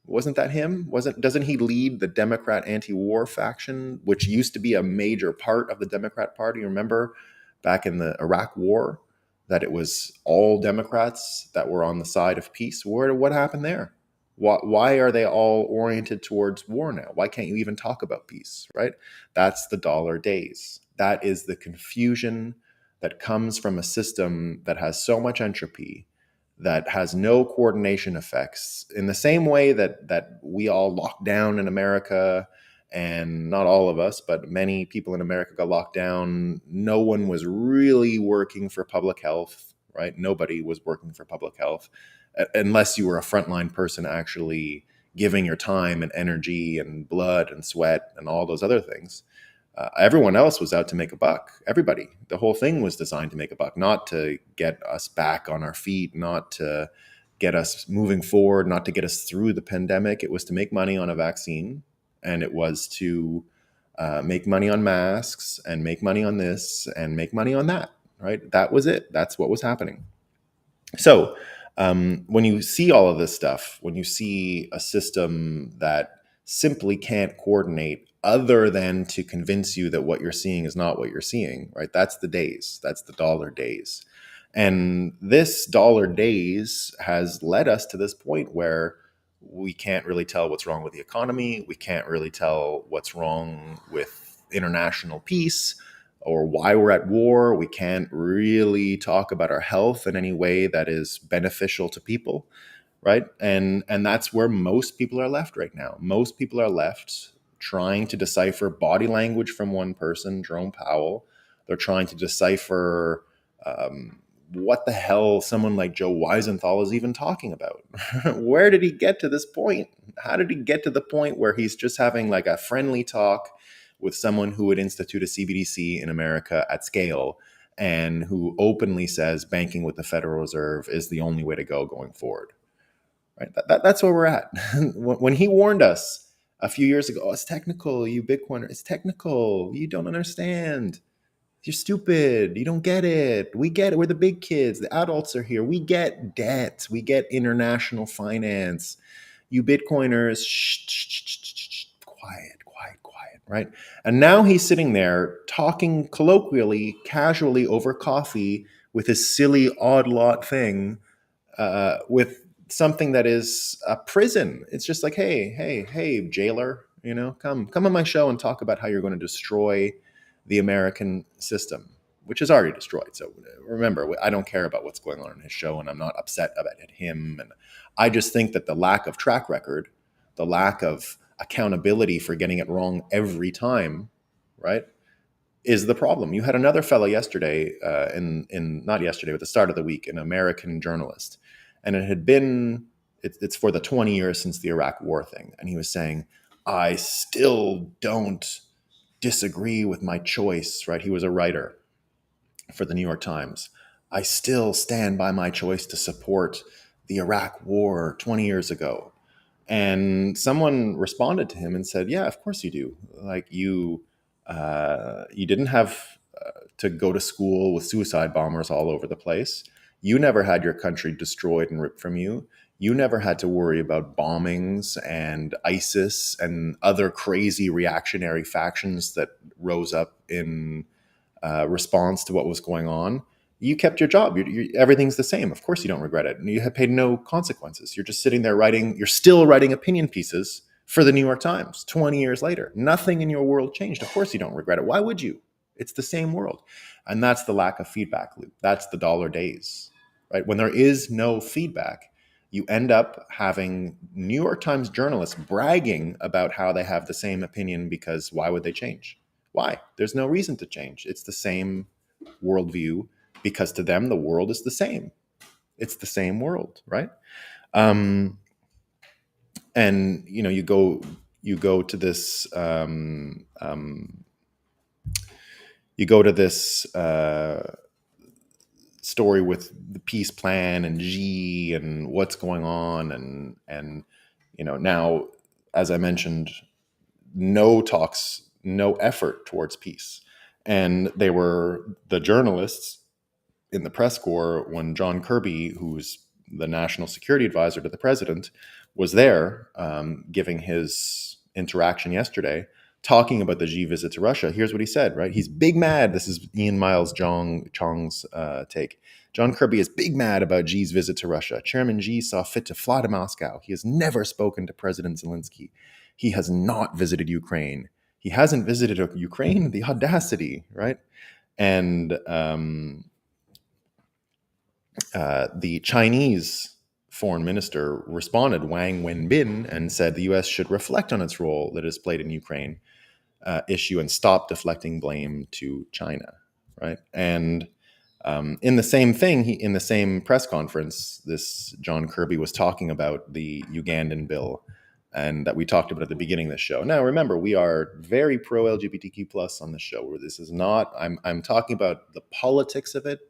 Wasn't that him? Doesn't he lead the Democrat anti-war faction, which used to be a major part of the Democrat Party? Remember back in the Iraq War that it was all Democrats that were on the side of peace? What happened there? Why are they all oriented towards war now? Why can't you even talk about peace, right? That's the dollar days. That is the confusion that comes from a system that has so much entropy, that has no coordination effects, in the same way that we all locked down in America, and not all of us, but many people in America got locked down. No one was really working for public health, right? Nobody was working for public health unless you were a frontline person actually giving your time and energy and blood and sweat and all those other things. Everyone else was out to make a buck. Everybody. The whole thing was designed to make a buck, not to get us back on our feet, not to get us moving forward, not to get us through the pandemic. It was to make money on a vaccine, and it was to make money on masks, and make money on this, and make money on that, right? That was it. That's what was happening. So when you see all of this stuff, when you see a system that simply can't coordinate other than to convince you that what you're seeing is not what you're seeing, right? That's the days. That's the dollar days. And this dollar days has led us to this point where we can't really tell what's wrong with the economy. We can't really tell what's wrong with international peace or why we're at war. We can't really talk about our health in any way that is beneficial to people, right? And that's where most people are left right now. Most people are left trying to decipher body language from one person, Jerome Powell. They're trying to decipher what the hell someone like Joe Weisenthal is even talking about. Where did he get to this point? How did he get to the point where he's just having like a friendly talk with someone who would institute a CBDC in America at scale, and who openly says banking with the Federal Reserve is the only way to go going forward? Right? That's where we're at. When he warned us a few years ago, oh, it's technical, you Bitcoiner, it's technical, you don't understand. You're stupid. You don't get it. We get it. We're the big kids. The adults are here. We get debt. We get international finance. You Bitcoiners, shh, shh, shh, shh, shh, quiet, quiet, quiet, right? And now he's sitting there talking colloquially, casually over coffee with his silly odd lot thing, with something that is a prison. It's just like, hey, jailer, come on my show and talk about how you're going to destroy the American system, which is already destroyed. So remember, I don't care about what's going on in his show, and I'm not upset about him. And I just think that the lack of track record, the lack of accountability for getting it wrong every time, right, is the problem. You had another fellow yesterday, in not yesterday, but the start of the week, an American journalist, and it's for the 20 years since the Iraq War thing, and he was saying, I still don't disagree with my choice, right? He was a writer for the New York Times. I still stand by my choice to support the Iraq War 20 years ago. And someone responded to him and said, yeah, of course you do. Like you didn't have to go to school with suicide bombers all over the place. You never had your country destroyed and ripped from you. You never had to worry about bombings and ISIS and other crazy reactionary factions that rose up in response to what was going on. You kept your job. Everything's the same. Of course you don't regret it. And you have paid no consequences. You're just sitting there you're still writing opinion pieces for the New York Times 20 years later. Nothing in your world changed. Of course you don't regret it. Why would you? It's the same world. And that's the lack of feedback loop. That's the dollar days, right? When there is no feedback, you end up having New York Times journalists bragging about how they have the same opinion, because why would they change? Why? There's no reason to change. It's the same worldview, because to them, the world is the same. It's the same world, right? And you go to this story with the peace plan and G and what's going on, and now, as I mentioned, no talks, no effort towards peace. And they were the journalists in the press corps when John Kirby, who's the national security advisor to the president, was there giving his interaction yesterday, talking about the Xi visit to Russia. Here's what he said, right? He's big mad. This is Ian Miles Chong's take. John Kirby is big mad about Xi's visit to Russia. Chairman Xi saw fit to fly to Moscow. He has never spoken to President Zelensky. He has not visited Ukraine. He hasn't visited Ukraine. The audacity, right? And the Chinese foreign minister responded, Wang Wenbin, and said the U.S. should reflect on its role that it has played in Ukraine issue and stop deflecting blame to China, right? And in the same thing, in the same press conference, this John Kirby was talking about the Ugandan bill, and that we talked about at the beginning of the show. Now, remember, we are very pro LGBTQ plus on the show. Where this is not, I'm talking about the politics of it,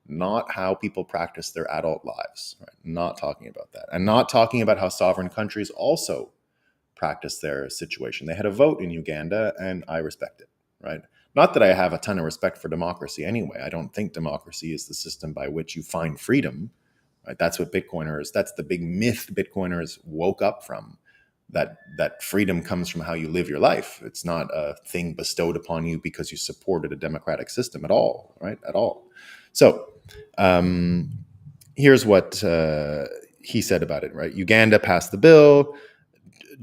not how people practice their adult lives. Right? Not talking about that, and not talking about how sovereign countries also practice their situation. They had a vote in Uganda, and I respect it. Right? Not that I have a ton of respect for democracy anyway. I don't think democracy is the system by which you find freedom. Right? That's what Bitcoiners, that's the big myth Bitcoiners woke up from, that freedom comes from how you live your life. It's not a thing bestowed upon you because you supported a democratic system at all, right? At all. So here's what he said about it, right? Uganda passed the bill.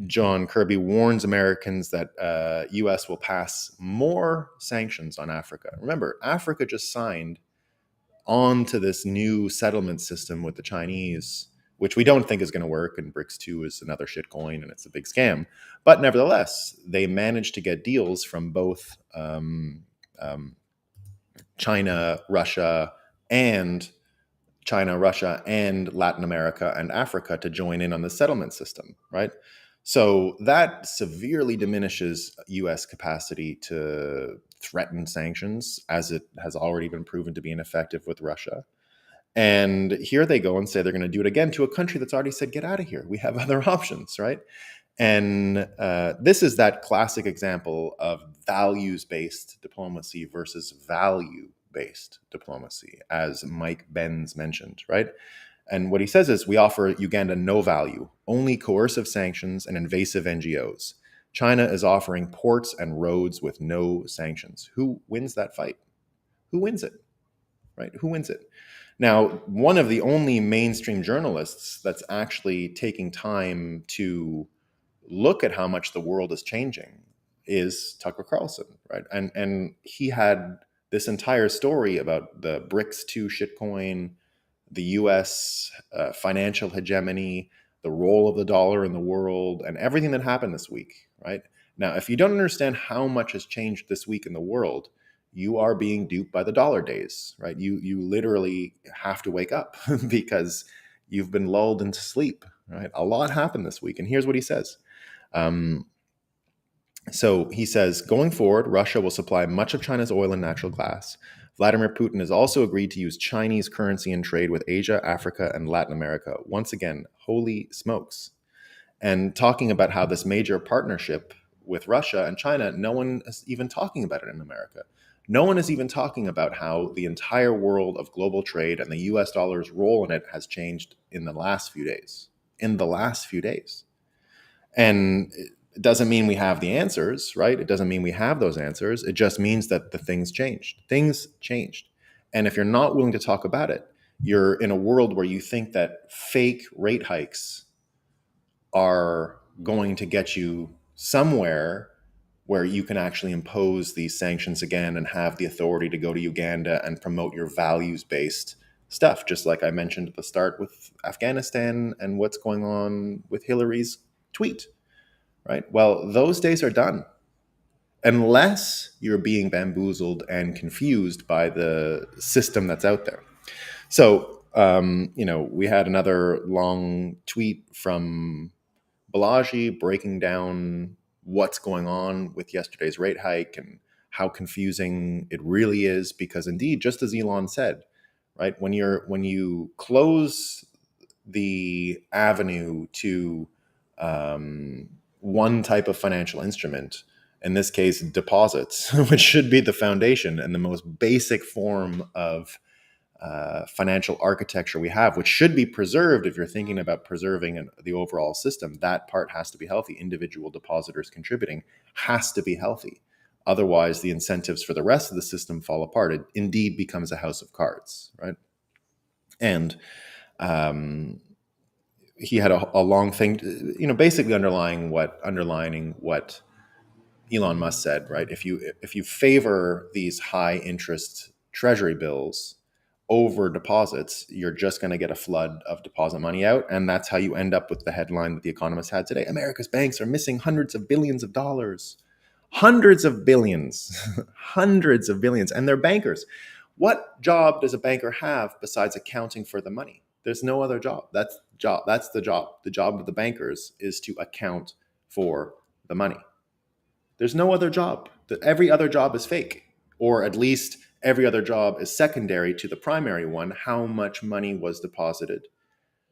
John Kirby warns Americans that U.S. will pass more sanctions on Africa. Remember, Africa just signed on to this new settlement system with the Chinese, which we don't think is going to work. And BRICS 2 is another shitcoin, and it's a big scam. But nevertheless, they managed to get deals from both China, Russia, and Latin America and Africa to join in on the settlement system, right? So that severely diminishes U.S. capacity to threaten sanctions, as it has already been proven to be ineffective with Russia. And here they go and say they're going to do it again to a country that's already said, get out of here. We have other options, right? And this is that classic example of values-based diplomacy versus value-based diplomacy, as Mike Benz mentioned, right? And what he says is, we offer Uganda no value, only coercive sanctions and invasive NGOs. China is offering ports and roads with no sanctions. Who wins that fight? Who wins it? Right? Who wins it? Now, one of the only mainstream journalists that's actually taking time to look at how much the world is changing is Tucker Carlson, right? And he had this entire story about the BRICS 2 shitcoin, the U.S. Financial hegemony, the role of the dollar in the world, and everything that happened this week, right? Now, if you don't understand how much has changed this week in the world, you are being duped by the dollar days, right? You literally have to wake up because you've been lulled into sleep, right? A lot happened this week, and here's what he says. So he says, going forward, Russia will supply much of China's oil and natural gas. Vladimir Putin has also agreed to use Chinese currency in trade with Asia, Africa, and Latin America. Once again, holy smokes. And talking about how this major partnership with Russia and China, no one is even talking about it in America. No one is even talking about how the entire world of global trade and the US dollar's role in it has changed in the last few days. And it doesn't mean we have the answers, right? It doesn't mean we have those answers. It just means that the things changed. Things changed. And if you're not willing to talk about it, you're in a world where you think that fake rate hikes are going to get you somewhere where you can actually impose these sanctions again and have the authority to go to Uganda and promote your values-based stuff, just like I mentioned at the start with Afghanistan and what's going on with Hillary's tweet, right? Well, those days are done. Unless you're being bamboozled and confused by the system that's out there. So, we had another long tweet from Balaji breaking down what's going on with yesterday's rate hike and how confusing it really is, because indeed, just as Elon said, right, when you close the avenue to one type of financial instrument, in this case deposits, which should be the foundation and the most basic form of financial architecture we have, which should be preserved if you're thinking about preserving the overall system. That part has to be healthy. Individual depositors contributing has to be healthy. Otherwise, the incentives for the rest of the system fall apart. It indeed becomes a house of cards, right? And he had a long thing, basically underlining what Elon Musk said, right? If you favor these high interest treasury bills over deposits, you're just going to get a flood of deposit money out. And that's how you end up with the headline that The Economist had today. America's banks are missing hundreds of billions of dollars. Hundreds of billions. Hundreds of billions. And they're bankers. What job does a banker have besides accounting for the money? There's no other job. That's the job. The job of the bankers is to account for the money. There's no other job. Every other job is fake, or at least every other job is secondary to the primary one. How much money was deposited?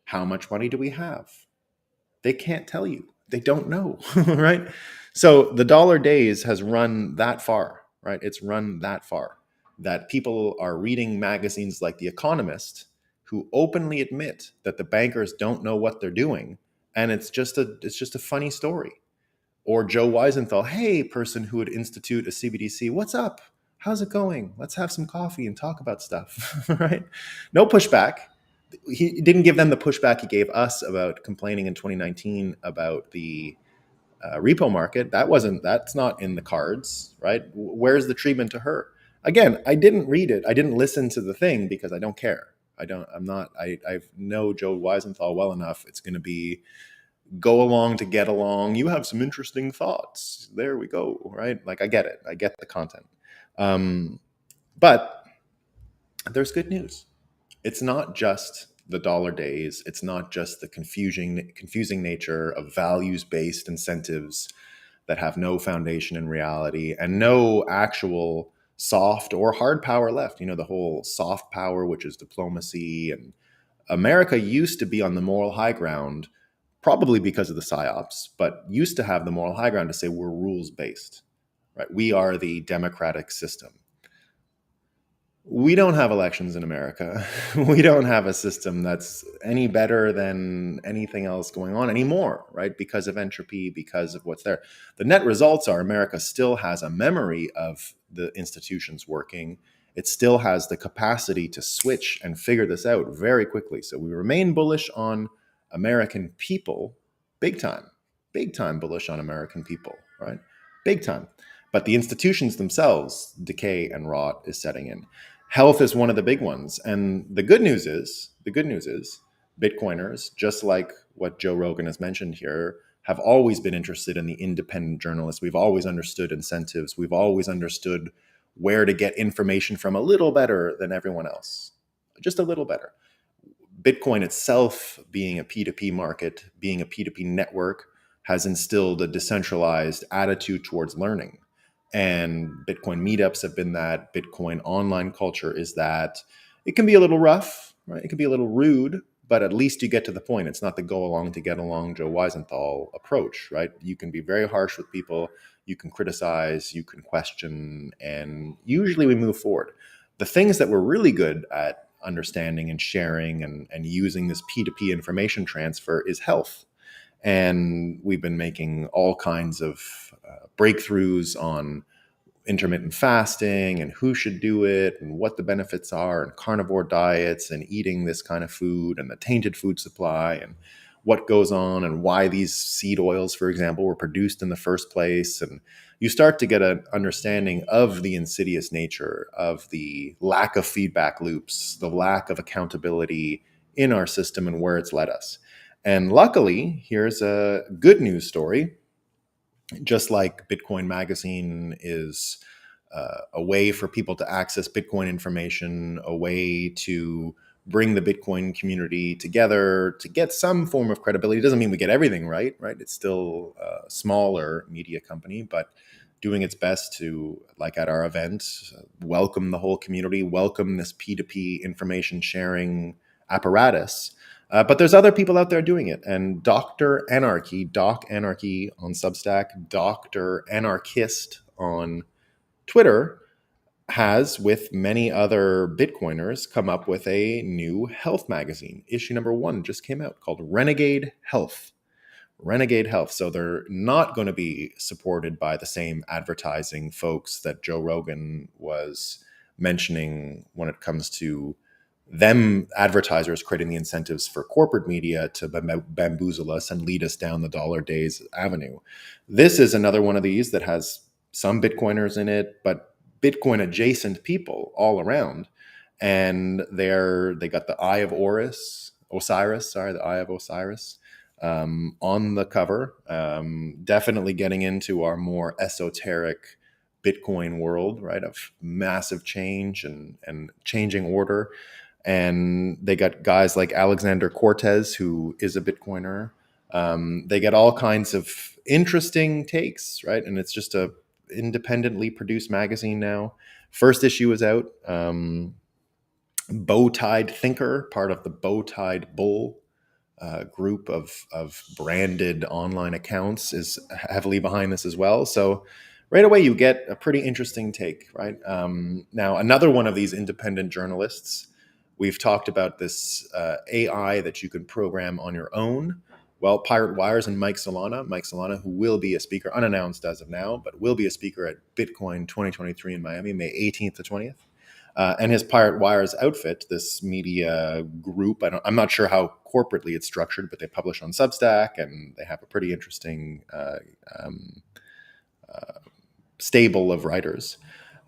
How much money do we have? They can't tell you. They don't know, right? So the dollar days has run that far, right? It's run that far that people are reading magazines like The Economist who openly admit that the bankers don't know what they're doing, and it's just a funny story. Or Joe Weisenthal, hey, person who would institute a CBDC, what's up? How's it going? Let's have some coffee and talk about stuff, right? No pushback. He didn't give them the pushback he gave us about complaining in 2019 about the repo market. That's not in the cards, right? Where's the treatment to her? Again, I didn't read it. I didn't listen to the thing because I don't care. I know Joe Weisenthal well enough. It's going to be go along to get along. You have some interesting thoughts. There we go, right? Like, I get it. I get the content. But there's good news. It's not just the dollar days. It's not just the confusing nature of values-based incentives that have no foundation in reality and no actual soft or hard power left. The whole soft power, which is diplomacy. And America used to be on the moral high ground, probably because of the psyops, but used to have the moral high ground to say we're rules-based, right? We are the democratic system. We don't have elections in America. We don't have a system that's any better than anything else going on anymore, right? Because of entropy, because of what's there. The net results are America still has a memory of the institutions working. It still has the capacity to switch and figure this out very quickly. So we remain bullish on American people, big time bullish on American people, right? Big time. But the institutions themselves, decay and rot is setting in. Health is one of the big ones. And the good news is Bitcoiners, just like what Joe Rogan has mentioned here, have always been interested in the independent journalists. We've always understood incentives. We've always understood where to get information from a little better than everyone else, just a little better. Bitcoin itself, being a P2P market, being a P2P network, has instilled a decentralized attitude towards learning. And Bitcoin meetups have been that. Bitcoin online culture is that. It can be a little rough, right? It can be a little rude, but at least you get to the point. It's not the go along to get along Joe Weisenthal approach, right? You can be very harsh with people. You can criticize, you can question, and usually we move forward. The things that we're really good at understanding and sharing and using this P2P information transfer is health. And we've been making all kinds of breakthroughs on intermittent fasting and who should do it and what the benefits are, and carnivore diets and eating this kind of food and the tainted food supply and what goes on and why these seed oils, for example, were produced in the first place. And you start to get an understanding of the insidious nature of the lack of feedback loops, the lack of accountability in our system and where it's led us. And luckily, here's a good news story. Just like Bitcoin Magazine is a way for people to access Bitcoin information, a way to bring the Bitcoin community together to get some form of credibility. It doesn't mean we get everything right? It's still a smaller media company, but doing its best to, like at our event, welcome the whole community, welcome this P2P information sharing apparatus. But there's other people out there doing it. And Dr. Anarchy, Doc Anarchy on Substack, Dr. Anarchist on Twitter has, with many other Bitcoiners, come up with a new health magazine. Issue number 1 just came out, called Renegade Health. Renegade Health. So they're not going to be supported by the same advertising folks that Joe Rogan was mentioning when it comes to them advertisers creating the incentives for corporate media to bamboozle us and lead us down the dollar days avenue. This is another one of these that has some Bitcoiners in it, but Bitcoin adjacent people all around. And they got the Eye of Osiris, the Eye of Osiris on the cover. Definitely getting into our more esoteric Bitcoin world, right, of massive change and changing order. And they got guys like Alexander Cortez, who is a Bitcoiner. They get all kinds of interesting takes, right? And it's just a independently produced magazine now. First issue is out. Bow-Tied Thinker, part of the Bow-Tied Bull group of branded online accounts, is heavily behind this as well. So right away you get a pretty interesting take, right? Now, another one of these independent journalists, we've talked about this AI that you can program on your own. Well, Pirate Wires and Mike Solana, who will be a speaker, unannounced as of now, but will be a speaker at Bitcoin 2023 in Miami, May 18th to 20th. And his Pirate Wires outfit, this media group, I'm not sure how corporately it's structured, but they publish on Substack, and they have a pretty interesting stable of writers.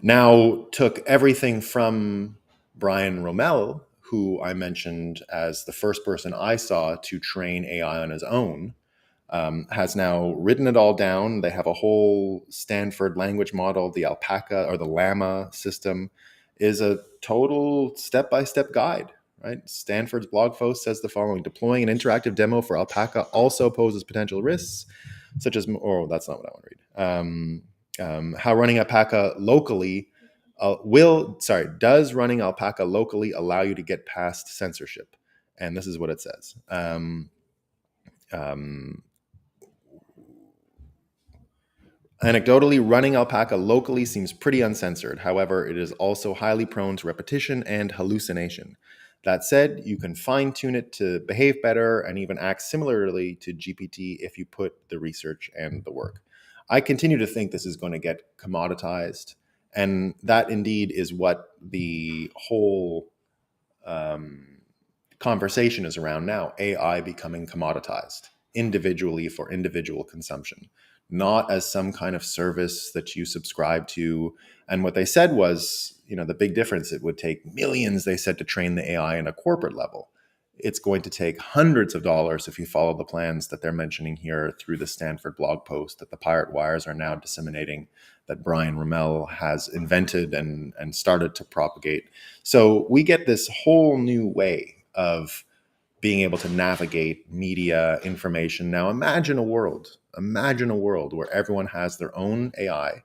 Now took everything from Brian Rommel, who I mentioned as the first person I saw to train AI on his own, has now written it all down. They have a whole Stanford language model. The Alpaca or the Llama system is a total step-by-step guide, right? Stanford's blog post says the following: deploying an interactive demo for Alpaca also poses potential risks, such as, oh, that's not what I want to read. How running Alpaca locally does running Alpaca locally allow you to get past censorship? And this is what it says. Anecdotally, running Alpaca locally seems pretty uncensored. However, it is also highly prone to repetition and hallucination. That said, you can fine-tune it to behave better and even act similarly to GPT if you put the research and the work. I continue to think this is going to get commoditized, and that indeed is what the whole conversation is around now: AI becoming commoditized individually for individual consumption, not as some kind of service that you subscribe to. And what they said was, the big difference, it would take millions, they said, to train the AI in a corporate level. It's going to take hundreds of dollars if you follow the plans that they're mentioning here through the Stanford blog post that the Pirate Wires are now disseminating, that Brian Rommel has invented and started to propagate. So we get this whole new way of being able to navigate media information. Now imagine a world where everyone has their own AI,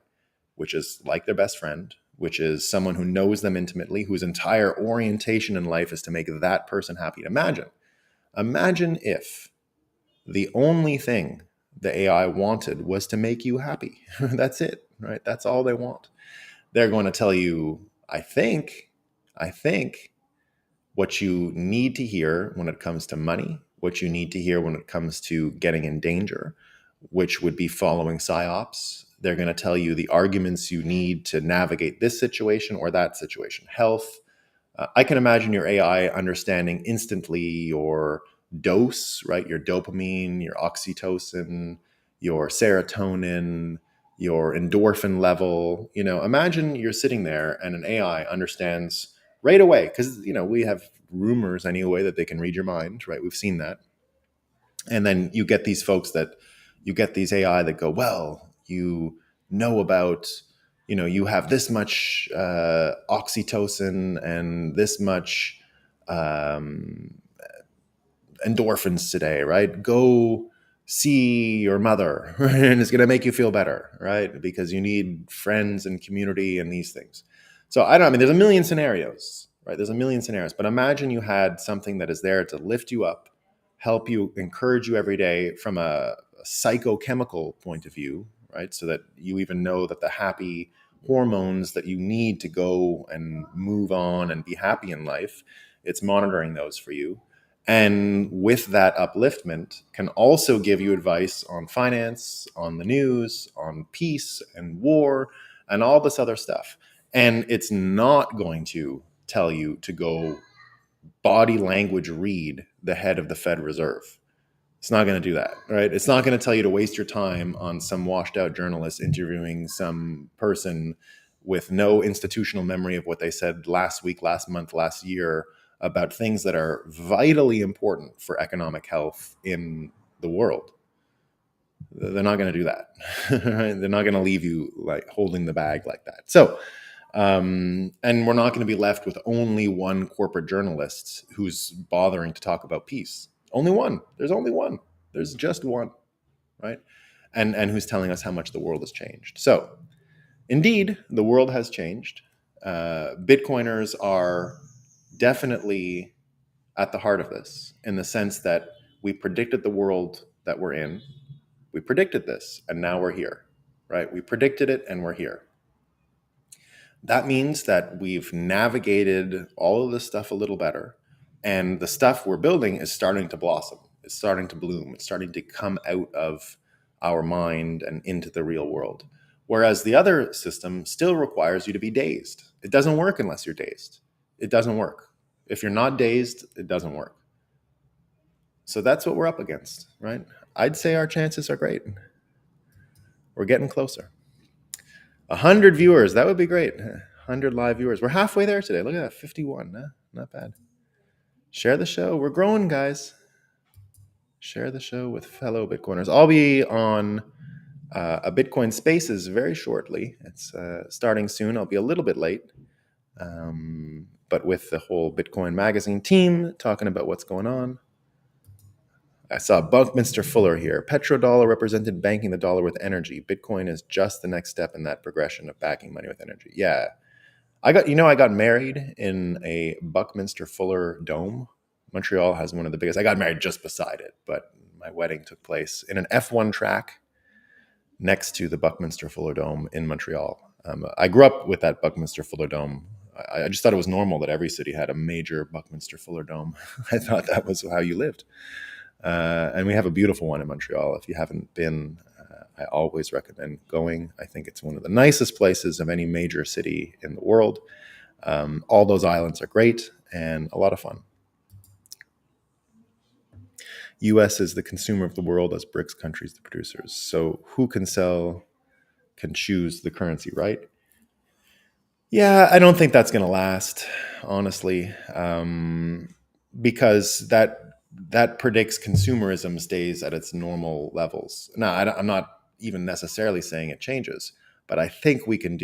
which is like their best friend, which is someone who knows them intimately, whose entire orientation in life is to make that person happy. Imagine if the only thing the AI wanted was to make you happy. That's it, right? That's all they want. They're going to tell you, I think, what you need to hear when it comes to money, what you need to hear when it comes to getting in danger, which would be following psyops. They're going to tell you the arguments you need to navigate this situation or that situation. Health. I can imagine your AI understanding instantly your dose, right? Your dopamine, your oxytocin, your serotonin, your endorphin level. Imagine you're sitting there and an AI understands right away, because we have rumors anyway that they can read your mind, right? We've seen that. And then you get these AI that go, well, about, you have this much oxytocin and this much endorphins today, right? Go see your mother, and it's going to make you feel better, right? Because you need friends and community and these things. So there's a million scenarios, right? There's a million scenarios, but imagine you had something that is there to lift you up, help you, encourage you every day from a psychochemical point of view, right? So that you even know that the happy hormones that you need to go and move on and be happy in life. It's monitoring those for you. And with that upliftment can also give you advice on finance, on the news, on peace and war, and all this other stuff. And it's not going to tell you to go body language read the head of the Fed Reserve. It's not going to do that, right? It's not going to tell you to waste your time on some washed out journalist interviewing some person with no institutional memory of what they said last week, last month, last year about things that are vitally important for economic health in the world. They're not going to do that. Right? They're not going to leave you like holding the bag like that. So, and we're not going to be left with only one corporate journalist who's bothering to talk about peace. Only one. There's only one. There's just one, right? And who's telling us how much the world has changed. So, indeed, the world has changed. Bitcoiners are definitely at the heart of this in the sense that we predicted the world that we're in. We predicted this, and now we're here, right? We predicted it, and we're here. That means that we've navigated all of this stuff a little better, and the stuff we're building is starting to blossom. It's starting to bloom. It's starting to come out of our mind and into the real world. Whereas the other system still requires you to be dazed. It doesn't work unless you're dazed. It doesn't work. If you're not dazed, it doesn't work. So that's what we're up against, right? I'd say our chances are great. We're getting closer. 100 viewers, that would be great. 100 live viewers. We're halfway there today. Look at that, 51. Not bad. Share the show. We're growing, guys. Share the show with fellow Bitcoiners. I'll be on a Bitcoin Spaces very shortly. It's starting soon. I'll be a little bit late. But with the whole Bitcoin Magazine team talking about what's going on. I saw Buckminster Fuller here. Petrodollar represented banking the dollar with energy. Bitcoin is just the next step in that progression of backing money with energy. Yeah. I got married in a Buckminster Fuller dome. Montreal has one of the biggest. I got married just beside it, but my wedding took place in an F1 track next to the Buckminster Fuller Dome in Montreal. I grew up with that Buckminster Fuller Dome. I just thought it was normal that every city had a major Buckminster Fuller Dome. I thought that was how you lived. And we have a beautiful one in Montreal. If you haven't been, I always recommend going. I think it's one of the nicest places of any major city in the world. All those islands are great and a lot of fun. U.S. is the consumer of the world as BRICS countries the producers. So who can choose the currency, right? Yeah, I don't think that's going to last, honestly, because that predicts consumerism stays at its normal levels. Now, I'm not even necessarily saying it changes, but I think we can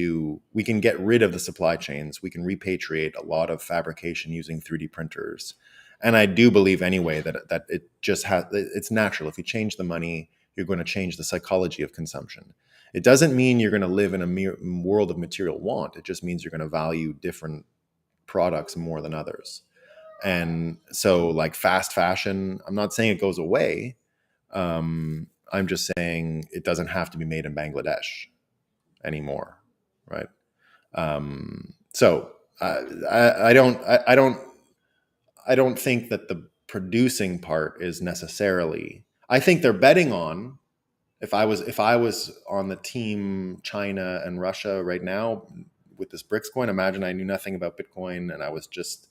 get rid of the supply chains. We can repatriate a lot of fabrication using 3D printers. And I do believe anyway that it's natural. If you change the money, you're going to change the psychology of consumption. It doesn't mean you're going to live in a world of material want. It just means you're going to value different products more than others. And so like fast fashion, I'm not saying it goes away. I'm just saying it doesn't have to be made in Bangladesh anymore. Right. So I don't think that the producing part is necessarily, I think they're betting on, if I was on the team China and Russia right now with this BRICS coin, imagine I knew nothing about Bitcoin and I was just,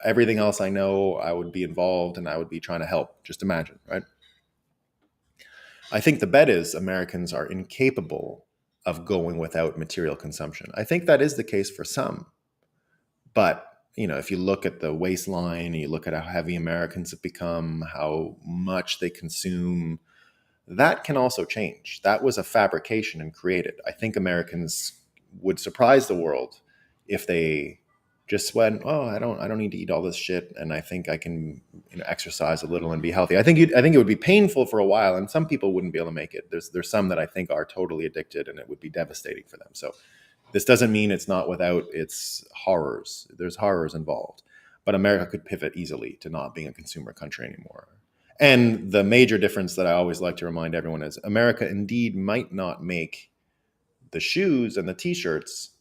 everything else I know, I would be involved and I would be trying to help. Just imagine, right? I think the bet is Americans are incapable of going without material consumption. I think that is the case for some. But, if you look at the waistline, you look at how heavy Americans have become, how much they consume, that can also change. That was a fabrication and created. I think Americans would surprise the world if they just went, oh, I don't need to eat all this shit, and I think I can exercise a little and be healthy. I think it would be painful for a while, and some people wouldn't be able to make it. There's some that I think are totally addicted, and it would be devastating for them. So this doesn't mean it's not without its horrors. There's horrors involved, but America could pivot easily to not being a consumer country anymore. And the major difference that I always like to remind everyone is America indeed might not make the shoes and the t-shirts,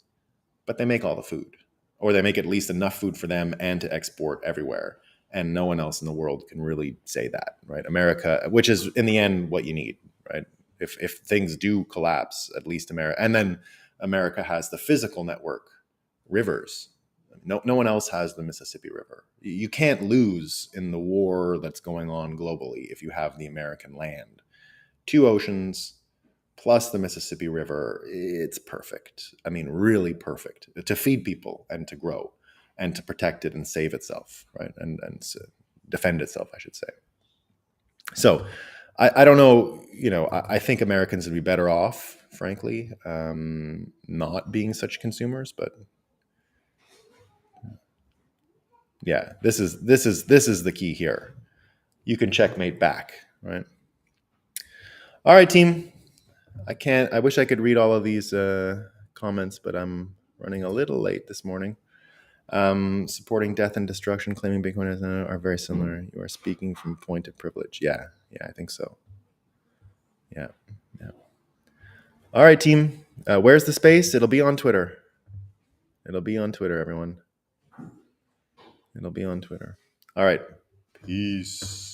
but they make all the food, or they make at least enough food for them and to export everywhere. And no one else in the world can really say that, right? America, which is in the end what you need, right? If things do collapse, at least America, and then America has the physical network, rivers. No one else has the Mississippi River. You can't lose in the war that's going on globally if you have the American land. 2 oceans plus the Mississippi River, it's perfect. I mean, really perfect to feed people and to grow and to protect it and save itself, right? And defend itself, I should say. So I don't know, I think Americans would be better off, frankly, not being such consumers, but yeah, this is the key here. You can checkmate back, right? All right, team. I wish I could read all of these comments, but I'm running a little late this morning. Supporting death and destruction, claiming Bitcoin are very similar. You are speaking from a point of privilege. Yeah, I think so. Yeah. All right, team. Where's the space? It'll be on Twitter. Everyone. It'll be on Twitter. All right. Peace.